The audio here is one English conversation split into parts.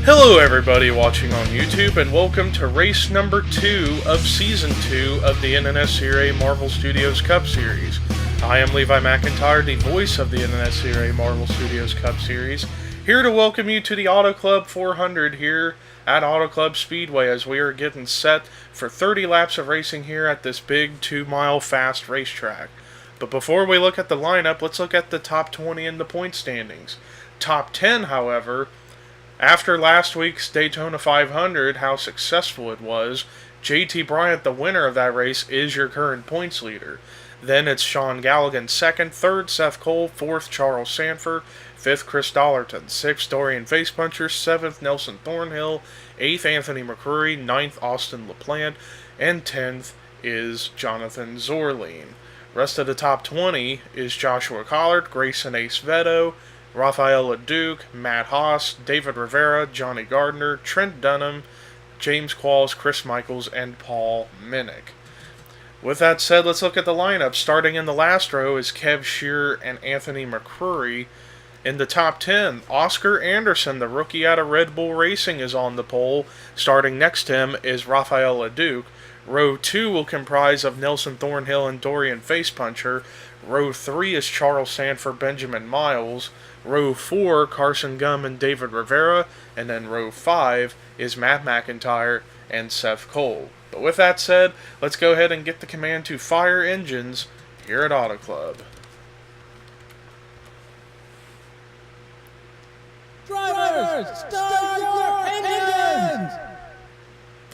Hello everybody watching on YouTube, and welcome to race number 2 of Season 2 of the NNSCRA Marvel Studios Cup Series. I am Levi McIntyre, the voice of the NNSCRA Marvel Studios Cup Series, here to welcome you to the Auto Club 400 here at Auto Club Speedway as we are getting set for 30 laps of racing here at this big 2-mile fast racetrack. But before we look at the lineup, let's look at the top 20 in the point standings. Top 10, however, after last week's Daytona 500, how successful it was, JT Bryant, the winner of that race, is your current points leader. Then it's Sean Galligan second, third Seth Cole, fourth Charles Sanford, fifth Chris Dollerton, sixth Dorian Facepuncher, seventh Nelson Thornhill, eighth Anthony McCrory, ninth Austin LaPlante, and 10th is Jonathan Zorline. Rest of the top 20 is Joshua Collard, Grayson Ace Veto, Rafael LeDuc, Matt Haas, David Rivera, Johnny Gardner, Trent Dunham, James Qualls, Chris Michaels, and Paul Minnick. With that said, let's look at the lineup. Starting in the last row is Kev Shearer and Anthony McCrory. In the top 10, Oscar Anderson, the rookie out of Red Bull Racing, is on the pole. Starting next to him is Rafael LeDuc. Row 2 will comprise of Nelson Thornhill and Dorian Facepuncher. Row 3 is Charles Sanford, Benjamin Miles. Row 4, Carson Gum and David Rivera. And then row 5 is Matt McIntyre and Seth Cole. But with that said, let's go ahead and get the command to fire engines here at Auto Club. Drivers, start your engines!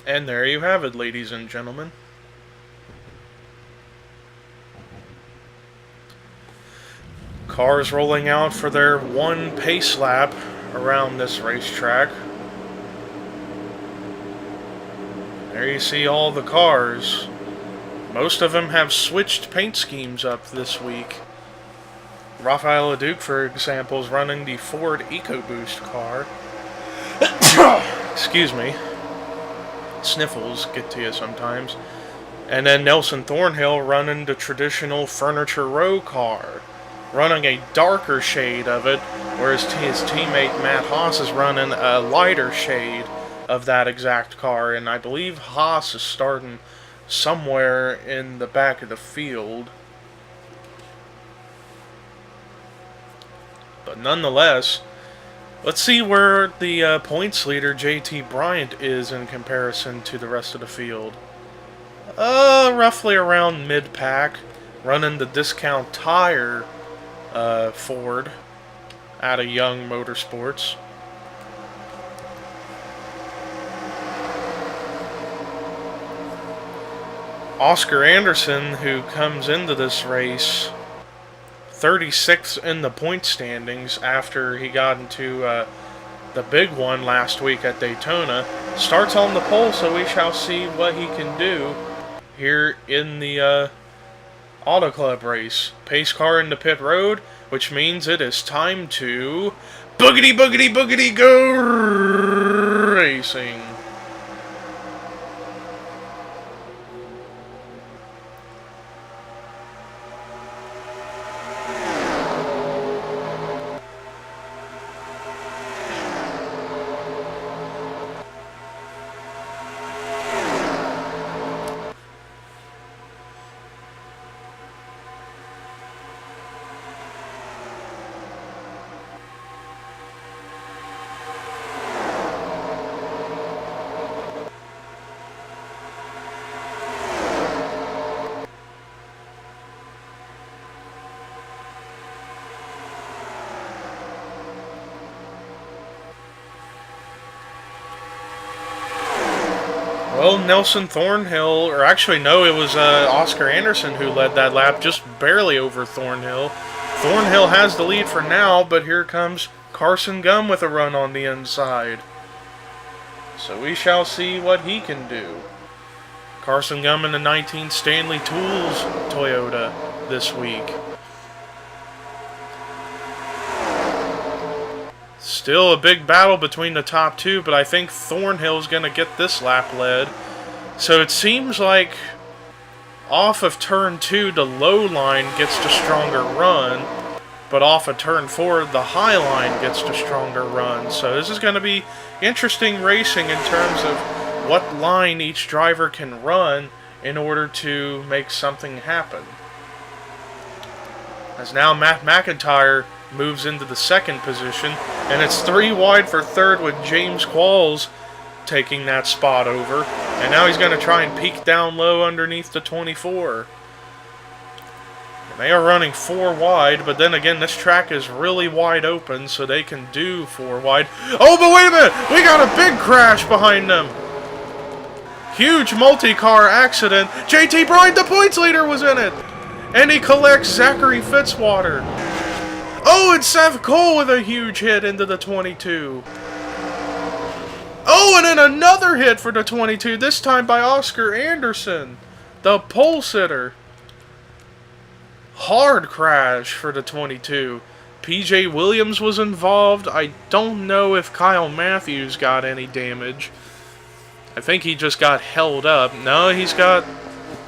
And there you have it, ladies and gentlemen. Cars rolling out for their one pace lap around this racetrack. There you see all the cars. Most of them have switched paint schemes up this week. Rafael LeDuc, for example, is running the Ford EcoBoost car. Excuse me. Sniffles get to you sometimes. And then Nelson Thornhill running the traditional Furniture Row car, running a darker shade of it, whereas his teammate Matt Haas is running a lighter shade of that exact car, and I believe Haas is starting somewhere in the back of the field. But nonetheless, let's see where the points leader JT Bryant is in comparison to the rest of the field. Roughly around mid-pack, running the discount tire Ford out of Young Motorsports. Oscar Anderson, who comes into this race 36th in the point standings after he got into the big one last week at Daytona, starts on the pole, so we shall see what he can do here in the Auto Club race. Pace car into pit road, which means it is time to boogity boogity boogity go racing. Well, Nelson Thornhill, or actually no, it was Oscar Anderson who led that lap, just barely over Thornhill. Thornhill has the lead for now, but here comes Carson Gum with a run on the inside. So we shall see what he can do. Carson Gum in the 19 Stanley Tools Toyota this week. Still a big battle between the top two, but I think Thornhill's going to get this lap led. So it seems like off of turn 2, the low line gets the stronger run. but off of turn 4, the high line gets the stronger run. So this is going to be interesting racing in terms of what line each driver can run in order to make something happen. As now Matt McIntyre moves into the second position, and it's 3 wide for third with James Qualls taking that spot over. And now he's going to try and peek down low underneath the 24. And they are running 4 wide, but then again, this track is really wide open, so they can do 4 wide. Oh, but wait a minute! We got a big crash behind them! Huge multi-car accident. JT Bryant, the points leader, was in it! And he collects Zachary Fitzwater. Oh, and Seth Cole with a huge hit into the 22. Oh, and then another hit for the 22, this time by Oscar Anderson, the pole sitter. Hard crash for the 22. PJ Williams was involved. I don't know if Kyle Matthews got any damage. I think he just got held up. No, he's got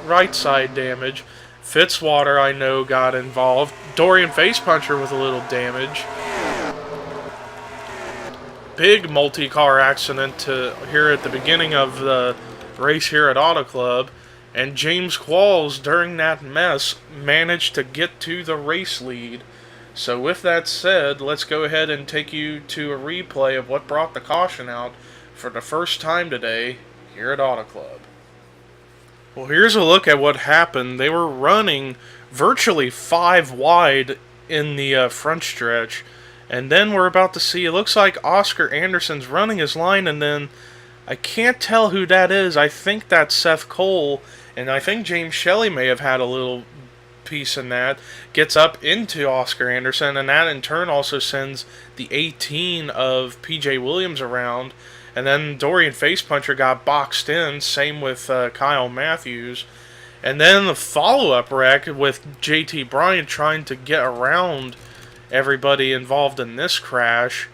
right side damage. Fitzwater, I know, got involved. Dorian Facepuncher with a little damage. Big multi-car accident here at the beginning of the race here at Auto Club. And James Qualls, during that mess, managed to get to the race lead. So with that said, let's go ahead and take you to a replay of what brought the caution out for the first time today here at Auto Club. Well, here's a look at what happened. They were running virtually 5 wide in the front stretch. And then we're about to see, it looks like Oscar Anderson's running his line, and then I can't tell who that is. I think that's Seth Cole, and I think James Shelley may have had a little piece in that. Gets up into Oscar Anderson, and that in turn also sends the 18 of PJ Williams around. And then Dorian Facepuncher got boxed in, same with Kyle Matthews. And then the follow-up wreck with JT Bryant trying to get around everybody involved in this crash.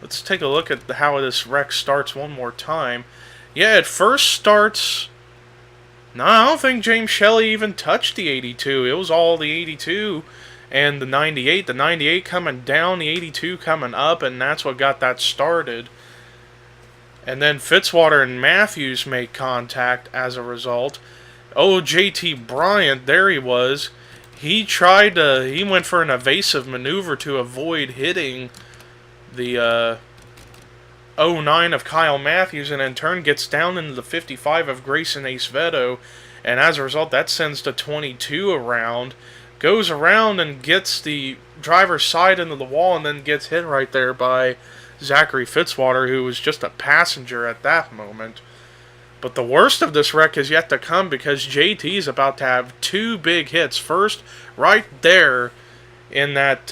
Let's take a look at how this wreck starts one more time. Yeah, it first starts... No, I don't think James Shelley even touched the 82. It was all the 82 and the 98. The 98 coming down, the 82 coming up, and that's what got that started. And then Fitzwater and Matthews make contact as a result. Oh, JT Bryant, there he was. He went for an evasive maneuver to avoid hitting the 09 of Kyle Matthews, and in turn gets down into the 55 of Grayson Ace Veto, and as a result that sends the 22 around, goes around and gets the driver's side into the wall, and then gets hit right there by Zachary Fitzwater, who was just a passenger at that moment. But the worst of this wreck is yet to come, because JT is about to have 2 big hits. First, right there in that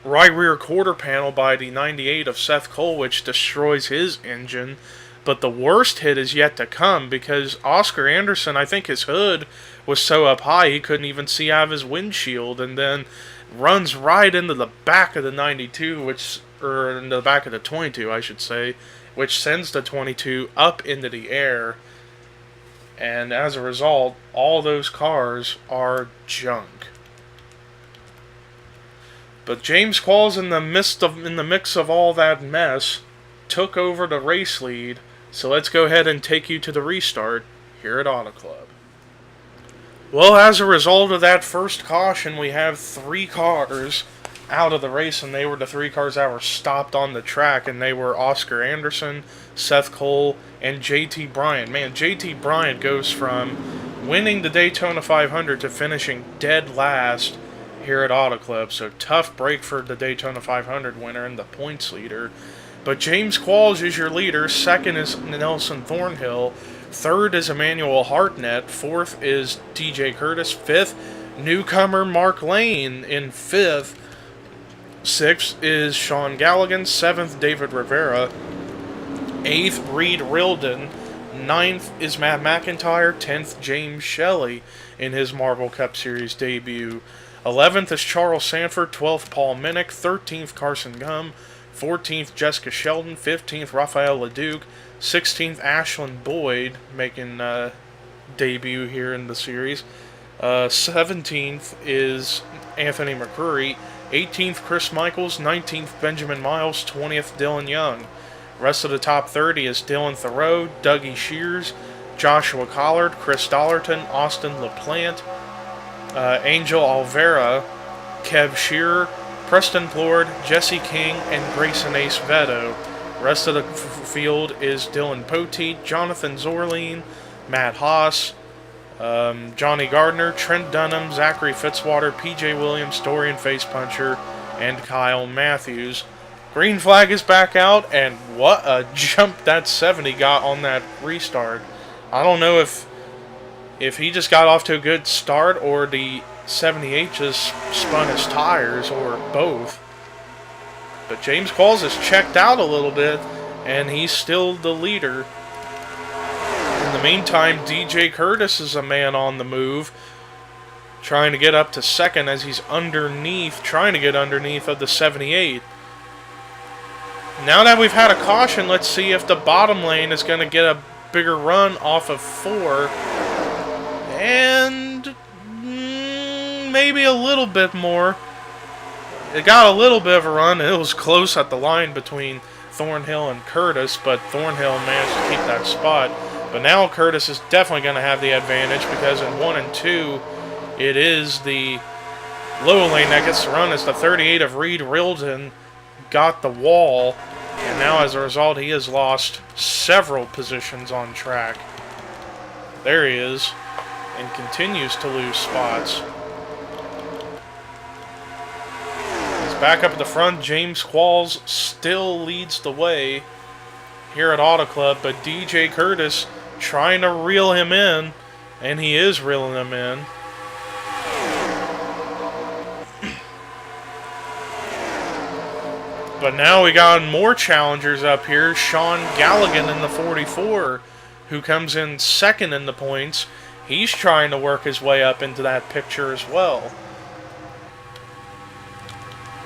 right rear quarter panel by the 98 of Seth Cole, which destroys his engine. But the worst hit is yet to come, because Oscar Anderson, I think his hood was so up high he couldn't even see out of his windshield, and then runs right into the back of the 92, or into the back of the 22, I should say, which sends the 22 up into the air. And as a result, all those cars are junk. But James Qualls, in the mix of all that mess, took over the race lead. So let's go ahead and take you to the restart here at Auto Club. Well, as a result of that first caution, we have 3 cars out of the race, and they were the 3 cars that were stopped on the track, and they were Oscar Anderson, Seth Cole, and JT Bryant. Man, JT Bryant goes from winning the Daytona 500 to finishing dead last here at Auto Club, so tough break for the Daytona 500 winner and the points leader. But James Qualls is your leader, second is Nelson Thornhill, third is Emmanuel Hartnett, fourth is DJ Curtis, fifth, newcomer Mark Lane in fifth, 6th is Sean Galligan, 7th David Rivera, 8th Reed Rilden, 9th is Matt McIntyre, 10th James Shelley in his Marvel Cup Series debut, 11th is Charles Sanford, 12th Paul Minnick, 13th Carson Gum, 14th Jessica Sheldon, 15th Rafael LeDuc, 16th Ashlyn Boyd making debut here in the series, 17th is Anthony McCreary. 18th, Chris Michaels. 19th, Benjamin Miles. 20th, Dylan Young. Rest of the top 30 is Dylan Thoreau, Dougie Shears, Joshua Collard, Chris Dollarton, Austin LaPlante, Angel Alvera, Kev Shearer, Preston Plord, Jesse King, and Grayson Ace Veto. Rest of the field is Dylan Poteet, Jonathan Zorleen, Matt Haas, Johnny Gardner, Trent Dunham, Zachary Fitzwater, PJ Williams, Dorian Facepuncher, and Kyle Matthews. Green flag is back out, and what a jump that 70 got on that restart. I don't know if he just got off to a good start or the 78 just spun his tires or both. But James Qualls has checked out a little bit, and he's still the leader. In the meantime, DJ Curtis is a man on the move, trying to get up to second as he's trying to get underneath of the 78. Now that we've had a caution, let's see if the bottom lane is going to get a bigger run off of 4. And maybe a little bit more. It got a little bit of a run. It was close at the line between Thornhill and Curtis, but Thornhill managed to keep that spot. But now Curtis is definitely going to have the advantage because in 1 and 2, it is the low lane that gets the run as the 38 of Reed Rilden got the wall, and now as a result he has lost several positions on track. There he is, and continues to lose spots. He's back up at the front. James Qualls still leads the way here at Auto Club, but DJ Curtis trying to reel him in, and he is reeling him in. But now we got more challengers up here. Sean Galligan in the 44, who comes in second in the points. He's trying to work his way up into that picture as well.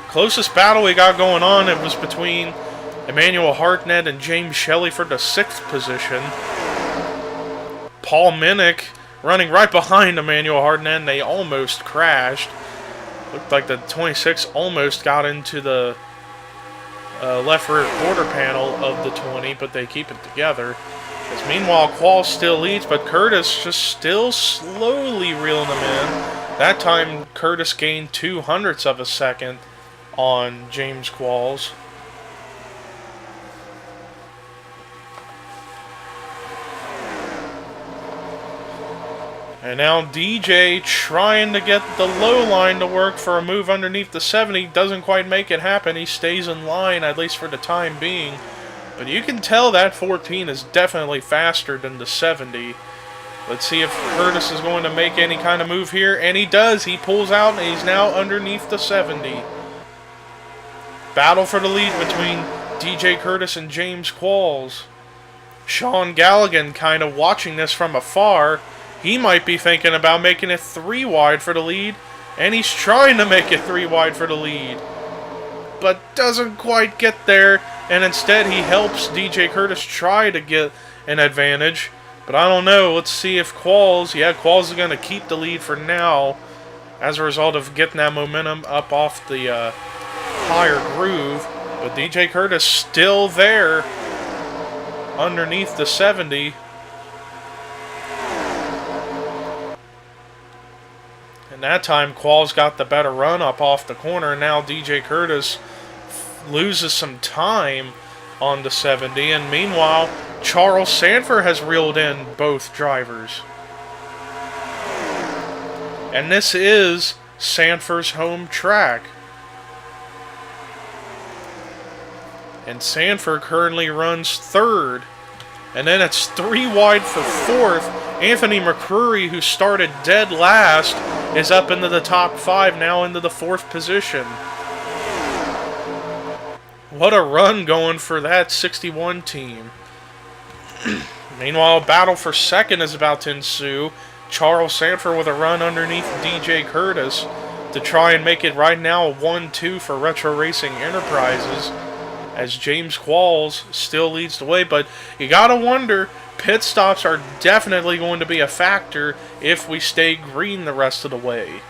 Closest battle we got going on, it was between Emmanuel Hartnett and James Shelley for the 6th position. Paul Minnick running right behind Emmanuel Hartnett, and they almost crashed. Looked like the 26 almost got into the left rear quarter panel of the 20, but they keep it together. As meanwhile, Qualls still leads, but Curtis just still slowly reeling them in. That time, Curtis gained 0.02 of a second on James Qualls. And now DJ trying to get the low line to work for a move underneath the 70. Doesn't quite make it happen. He stays in line, at least for the time being. But you can tell that 14 is definitely faster than the 70. Let's see if Curtis is going to make any kind of move here. And he does. He pulls out, and he's now underneath the 70. Battle for the lead between DJ Curtis and James Qualls. Sean Galligan kind of watching this from afar. He might be thinking about making it 3 wide for the lead, and he's trying to make it 3 wide for the lead, but doesn't quite get there, and instead he helps DJ Curtis try to get an advantage, but I don't know. Let's see if Qualls is going to keep the lead for now as a result of getting that momentum up off the higher groove, but DJ Curtis still there underneath the 70. That time, Qualls got the better run up off the corner, and now DJ Curtis loses some time on the 70, and meanwhile, Charles Sanford has reeled in both drivers. And this is Sanford's home track. And Sanford currently runs 3rd, and then it's 3 wide for 4th. Anthony McCreary, who started dead last, is up into the top 5, now into the 4th position. What a run going for that 61 team. Meanwhile, a battle for 2nd is about to ensue. Charles Sanford with a run underneath DJ Curtis to try and make it right now a 1-2 for Retro Racing Enterprises, as James Qualls still leads the way. But you gotta wonder, pit stops are definitely going to be a factor if we stay green the rest of the way.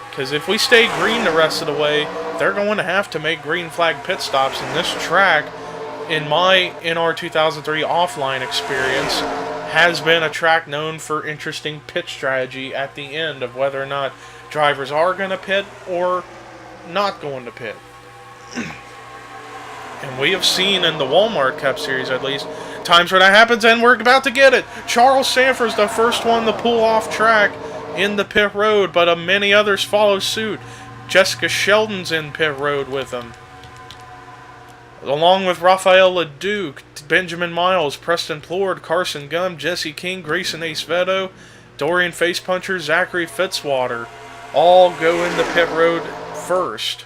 Because if we stay green the rest of the way, they're going to have to make green flag pit stops. And this track, in my NR 2003 offline experience, has been a track known for interesting pit strategy at the end of whether or not drivers are going to pit or not going to pit. And we have seen in the Walmart Cup Series, at least, times where that happens, and we're about to get it. Charles Sanford's the first one to pull off track in the pit road, but many others follow suit. Jessica Sheldon's in pit road with him, along with Rafael LeDuc, Benjamin Miles, Preston Plord, Carson Gum, Jesse King, Grayson Acevedo, Dorian Facepuncher, Zachary Fitzwater, all go in the pit road first.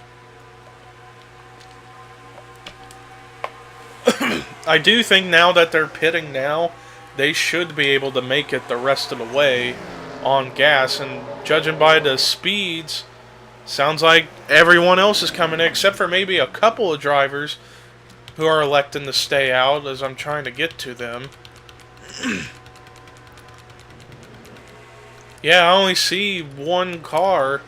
I do think now that they're pitting now, they should be able to make it the rest of the way on gas. And judging by the speeds, sounds like everyone else is coming in, except for maybe a couple of drivers who are electing to stay out as I'm trying to get to them. Yeah, I only see one car.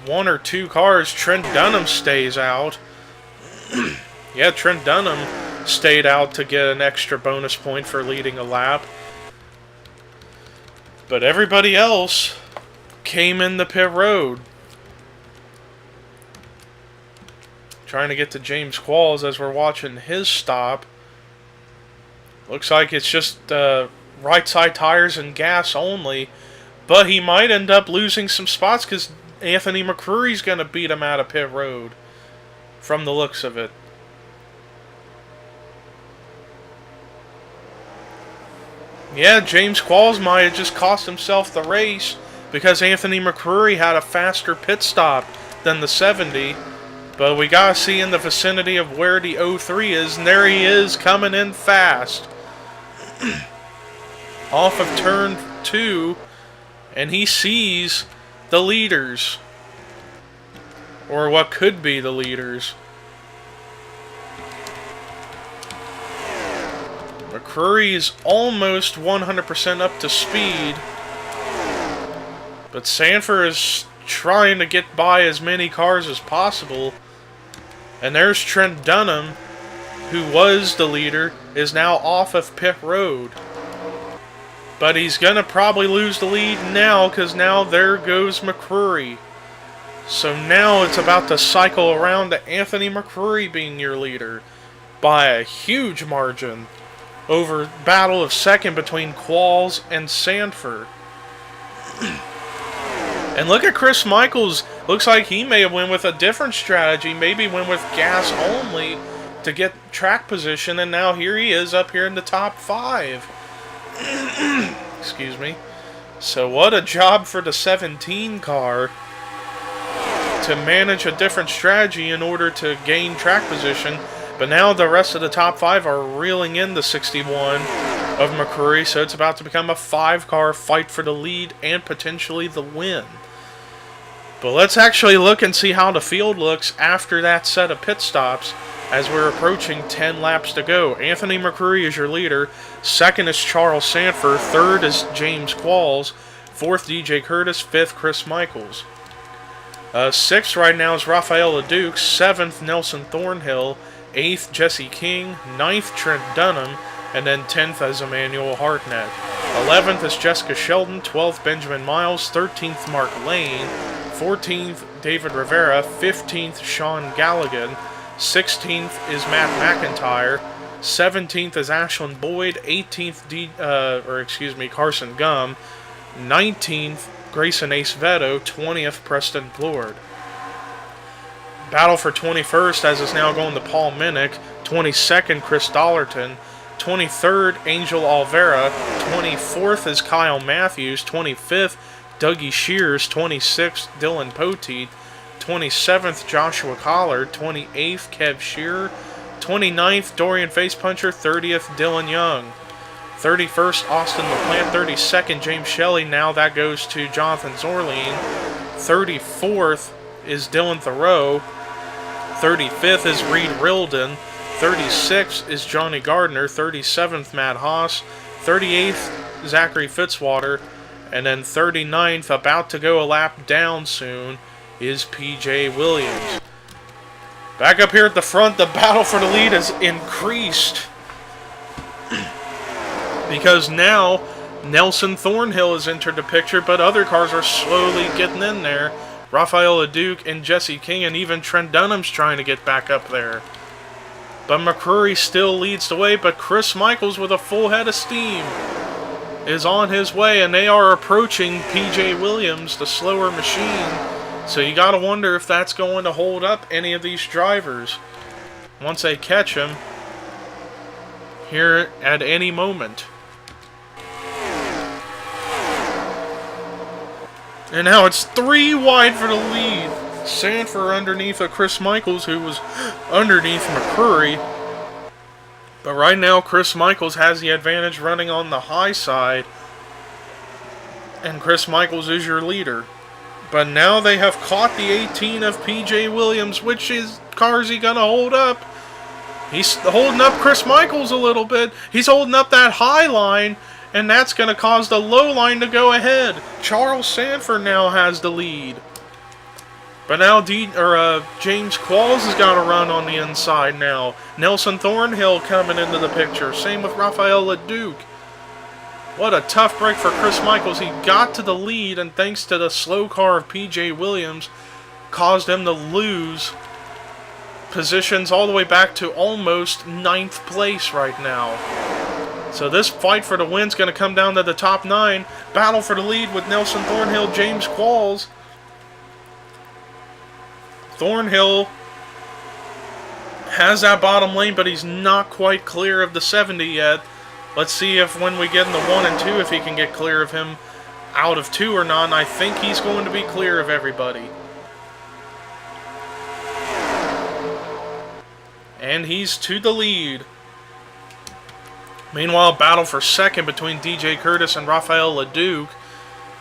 One or two cars. Trent Dunham stays out. Yeah, Trent Dunham stayed out to get an extra bonus point for leading a lap. But everybody else came in the pit road. Trying to get to James Qualls as we're watching his stop. Looks like it's just right side tires and gas only. But he might end up losing some spots because Anthony McCreary's going to beat him out of pit road. From the looks of it. Yeah, James Qualls might have just cost himself the race because Anthony McCreary had a faster pit stop than the 70. But we gotta see in the vicinity of where the 03 is, and there he is coming in fast. Off of turn 2, and he sees the leaders. Or what could be the leaders. McCreary is almost 100% up to speed. But Sanford is trying to get by as many cars as possible. And there's Trent Dunham, who was the leader, is now off of pit road. But he's going to probably lose the lead now, because now there goes McCreary. So now it's about to cycle around to Anthony McCreary being your leader by a huge margin over battle of second between Qualls and Sanford. And look at Chris Michaels. Looks like he may have went with a different strategy. Maybe went with gas only to get track position. And now here he is up here in the top 5. Excuse me. So what a job for the 17 car to manage a different strategy in order to gain track position. But now the rest of the top 5 are reeling in the 61 of McCreary. So it's about to become a 5-car fight for the lead and potentially the win. But let's actually look and see how the field looks after that set of pit stops as we're approaching 10 laps to go. Anthony McCreary is your leader. Second is Charles Sanford. Third is James Qualls. Fourth, DJ Curtis. Fifth, Chris Michaels. Sixth right now is Rafael LeDuc. Seventh, Nelson Thornhill. Eighth, Jesse King. Ninth, Trent Dunham. And then 10th is Emmanuel Hartnett. 11th is Jessica Sheldon. 12th, Benjamin Miles. 13th, Mark Lane. 14th, David Rivera. 15th, Sean Galligan. 16th is Matt McIntyre. 17th is Ashland Boyd. 18th, Carson Gum. 19th, Grayson Acevedo. 20th, Preston Plord. Battle for 21st, as is now going to Paul Minnick. 22nd, Chris Dollerton. 23rd, Angel Alvera. 24th is Kyle Matthews. 25th, Dougie Shears. 26th, Dylan Poteet. 27th, Joshua Collard. 28th, Kev Shearer. 29th, Dorian Facepuncher. 30th, Dylan Young. 31st, Austin LaPlante. 32nd, James Shelley. Now that goes to Jonathan Zorline. 34th is Dylan Thoreau. 35th is Reed Rilden. 36th is Johnny Gardner. 37th, Matt Haas. 38th, Zachary Fitzwater. And then 39th, about to go a lap down soon, is P.J. Williams. Back up here at the front, the battle for the lead has increased. Because now, Nelson Thornhill has entered the picture, but other cars are slowly getting in there. Raphael LeDuc and Jesse King, and even Trent Dunham's trying to get back up there. But McCrory still leads the way, but Chris Michaels with a full head of steam is on his way, and they are approaching P.J. Williams, the slower machine. So you gotta wonder if that's going to hold up any of these drivers once they catch him here at any moment. And now it's 3 wide for the lead. Sanford underneath of Chris Michaels, who was underneath McCrory. But right now, Chris Michaels has the advantage running on the high side. And Chris Michaels is your leader. But now they have caught the 18 of P.J. Williams. Which car is he going to hold up? He's holding up Chris Michaels a little bit. He's holding up that high line. And that's going to cause the low line to go ahead. Charles Sanford now has the lead. But now James Qualls has got to run on the inside now. Nelson Thornhill coming into the picture. Same with Raphael LeDuc. What a tough break for Chris Michaels. He got to the lead, and thanks to the slow car of P.J. Williams, caused him to lose positions all the way back to almost 9th place right now. So this fight for the win is going to come down to the top 9. Battle for the lead with Nelson Thornhill, James Qualls. Thornhill has that bottom lane, but he's not quite clear of the 70 yet. Let's see if when we get in the 1 and 2, if he can get clear of him out of 2 or not. And I think he's going to be clear of everybody. And he's to the lead. Meanwhile, battle for second between DJ Curtis and Raphael LeDuc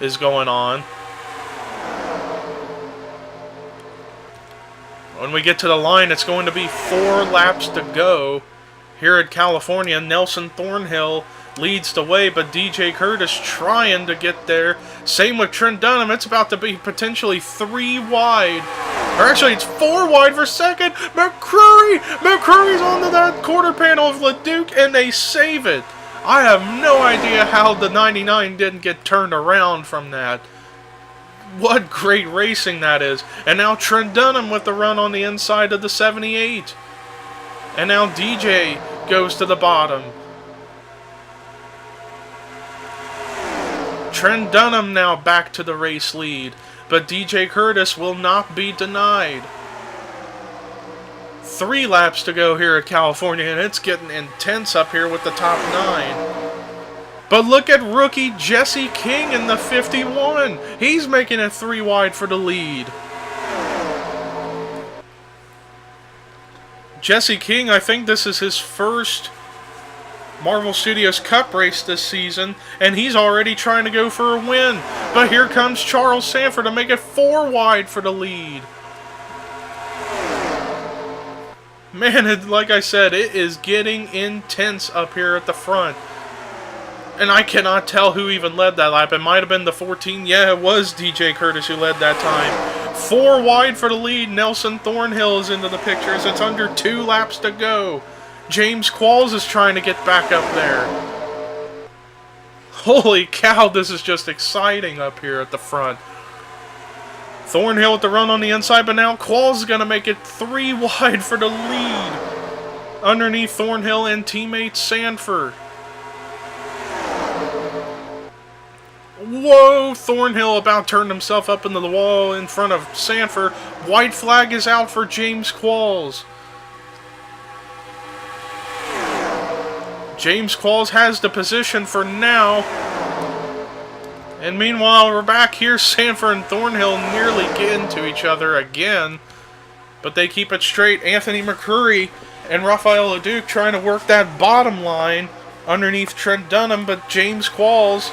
is going on. When we get to the line, it's going to be 4 laps to go here at California. Nelson Thornhill leads the way, but DJ Curtis trying to get there. Same with Trent Dunham. It's about to be potentially 3 wide. Or actually, it's 4 wide for second. McCrory's onto that quarter panel of LeDuc, and they save it. I have no idea how the 99 didn't get turned around from that. What great racing that is. And now Trent Dunham with the run on the inside of the 78. And now DJ goes to the bottom. Trent Dunham now back to the race lead. But DJ Curtis will not be denied. 3 laps to go here at California, and it's getting intense up here with the top 9. But look at rookie Jesse King in the 51. He's making it 3 wide for the lead. Jesse King, I think this is his first Marvel Studios Cup race this season, and he's already trying to go for a win. But here comes Charles Sanford to make it 4 wide for the lead. Man, like I said, it is getting intense up here at the front. And I cannot tell who even led that lap. It might have been the 14. Yeah, it was DJ Curtis who led that time. 4 wide for the lead. Nelson Thornhill is into the picture as it's under 2 laps to go. James Qualls is trying to get back up there. Holy cow, this is just exciting up here at the front. Thornhill with the run on the inside, but now Qualls is going to make it 3 wide for the lead. Underneath Thornhill and teammate Sanford. Whoa, Thornhill about turned himself up into the wall in front of Sanford. White flag is out for James Qualls. James Qualls has the position for now. And meanwhile, we're back here. Sanford and Thornhill nearly get into each other again. But they keep it straight. Anthony McCrory and Raphael LeDuc trying to work that bottom line underneath Trent Dunham. But James Qualls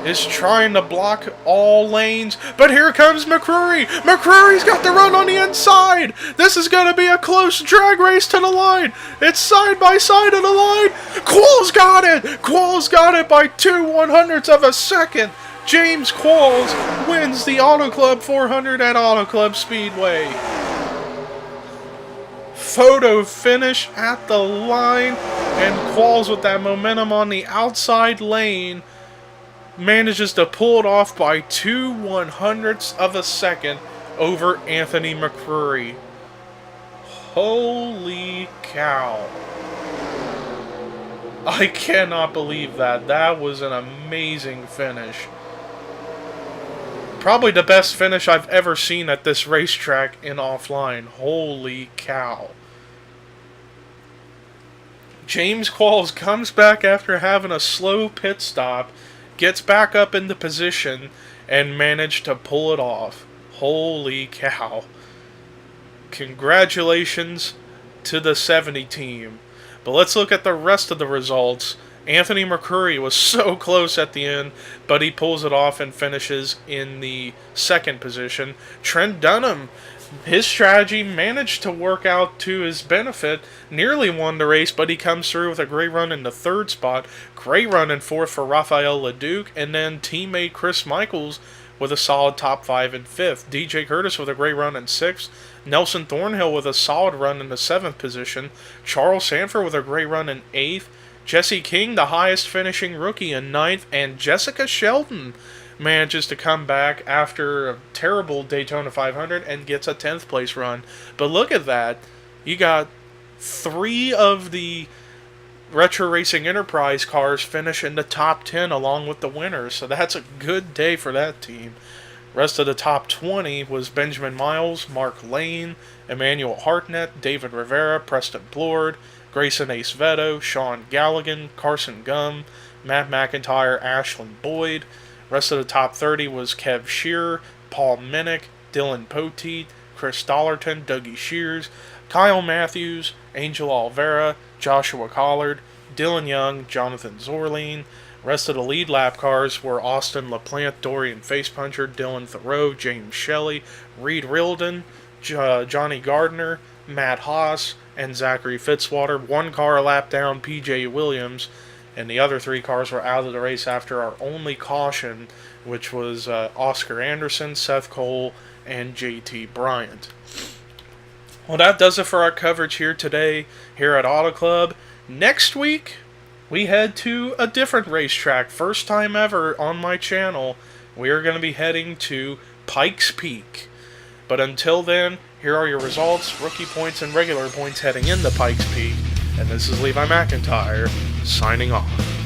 is trying to block all lanes, but here comes McCrory. McCrory's got the run on the inside. This is going to be a close drag race to the line. It's side by side of the line. Qualls got it. Qualls got it by 2/100ths of a second. James Qualls wins the Auto Club 400 at Auto Club Speedway. Photo finish at the line, and Qualls with that momentum on the outside lane manages to pull it off by 2/100ths of a second over Anthony McCrory. Holy cow. I cannot believe that. That was an amazing finish. Probably the best finish I've ever seen at this racetrack in offline. Holy cow. James Qualls comes back after having a slow pit stop, gets back up into position, and managed to pull it off. Holy cow. Congratulations to the 70 team. But let's look at the rest of the results. Anthony McCrory was so close at the end, but he pulls it off and finishes in the second position. Trent Dunham, his strategy managed to work out to his benefit. Nearly won the race, but he comes through with a great run in the third spot. Great run in fourth for Rafael LeDuc, and then teammate Chris Michaels with a solid top 5 in fifth. DJ Curtis with a great run in sixth. Nelson Thornhill with a solid run in the seventh position. Charles Sanford with a great run in eighth. Jesse King, the highest finishing rookie, in ninth. And Jessica Shelton manages to come back after a terrible Daytona 500 and gets a 10th place run. But look at that. You got 3 of the Retro Racing Enterprise cars finish in the top 10 along with the winners. So that's a good day for that team. Rest of the top 20 was Benjamin Miles, Mark Lane, Emmanuel Hartnett, David Rivera, Preston Blord, Grayson Ace Veto, Sean Galligan, Carson Gum, Matt McIntyre, Ashlyn Boyd. Rest of the top 30 was Kev Shearer, Paul Minnick, Dylan Poteet, Chris Dollarton, Dougie Shears, Kyle Matthews, Angel Olvera, Joshua Collard, Dylan Young, Jonathan Zorline. Rest of the lead lap cars were Austin LaPlante, Dorian Facepuncher, Dylan Thoreau, James Shelley, Reed Rilden, Johnny Gardner, Matt Haas, and Zachary Fitzwater. 1 car a lap down, PJ Williams, and the other 3 cars were out of the race after our only caution, which was Oscar Anderson, Seth Cole, and JT Bryant. Well, that does it for our coverage here today, here at Auto Club. Next week, we head to a different racetrack. First time ever on my channel. We are going to be heading to Pikes Peak. But until then, here are your results, rookie points, and regular points heading into Pikes Peak. And this is Levi McIntyre, signing off.